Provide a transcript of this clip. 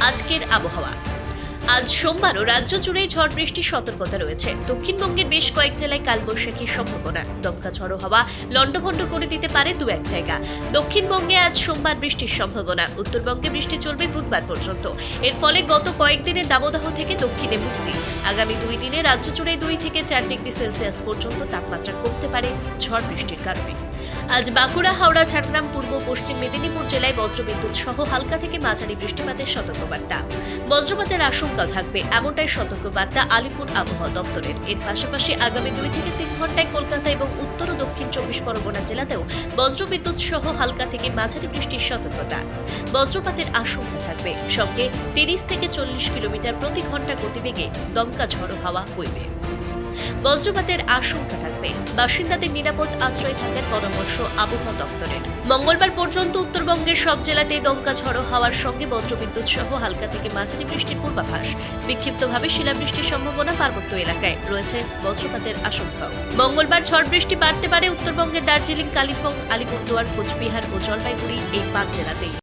আজকের আবহাওয়া। আজ সোমবারও রাজ্য জুড়েই ঝড় বৃষ্টির সতর্কতা রয়েছে। দক্ষিণবঙ্গের বেশ কয়েক জেলায় কালবৈশাখীর সম্ভাবনা। দমকা ঝড়ো হাওয়া লন্ডভন্ড করে দিতে পারে দু এক জায়গা। দক্ষিণবঙ্গে আজ সোমবার বৃষ্টির সম্ভাবনা। উত্তরবঙ্গে বৃষ্টি চলবে বুধবার পর্যন্ত। এর ফলে গত কয়েকদিনের দাবদাহ থেকে দক্ষিণে মুক্তি। আগামী 2 দিনে রাজ্য জুড়ে 2 থেকে 4 ডিগ্রি সেলসিয়াস পর্যন্ত তাপমাত্রা কমতে পারে ঝড় বৃষ্টির কারণে। আজ বাঁকুড়া, হাওড়া, ঝাড়গ্রাম, পূর্ব পশ্চিম মেদিনীপুর জেলায় বজ্রবিদ্যুৎ সহ হালকা থেকে মাঝারি বৃষ্টিপাতের সতর্কবার্তা। বজ্রপাতের আশঙ্কা থাকবে, এমনটাই সতর্কবার্তা আলিপুর আবহাওয়া দপ্তরের। এর পাশাপাশি আগামী 2 থেকে 3 ঘন্টায় কলকাতা এবং উত্তর ও দক্ষিণ 24 পরগনা জেলাতেও বজ্রবিদ্যুৎ সহ হালকা থেকে মাঝারি বৃষ্টির সতর্কতা। বজ্রপাতের আশঙ্কা থাকবে, সঙ্গে 30 থেকে 40 কিলোমিটার প্রতি ঘন্টা গতিবেগে দমকা ঝড়ো হাওয়া বইবে। বজ্রপাতের আশঙ্কা থাকবে, বাসিন্দাদের নিরাপদ আশ্রয়ে থাকার পরামর্শ আবহাওয়া দপ্তরের। মঙ্গলবার পর্যন্ত উত্তরবঙ্গের সব জেলাতেই দমকা ঝড়ো হাওয়ার সঙ্গে বজ্রবিদ্যুৎ সহ হালকা থেকে মাঝারি বৃষ্টির পূর্বাভাস। বিক্ষিপ্তভাবে শিলাবৃষ্টির সম্ভাবনা পার্বত্য এলাকায় রয়েছে, বজ্রপাতের আশঙ্কাও। মঙ্গলবার ঝড় বৃষ্টি বাড়তে পারে উত্তরবঙ্গের দার্জিলিং, কালিম্পং, আলিপুরদুয়ার, কোচবিহার ও জলপাইগুড়ি এই 5 জেলাতেই।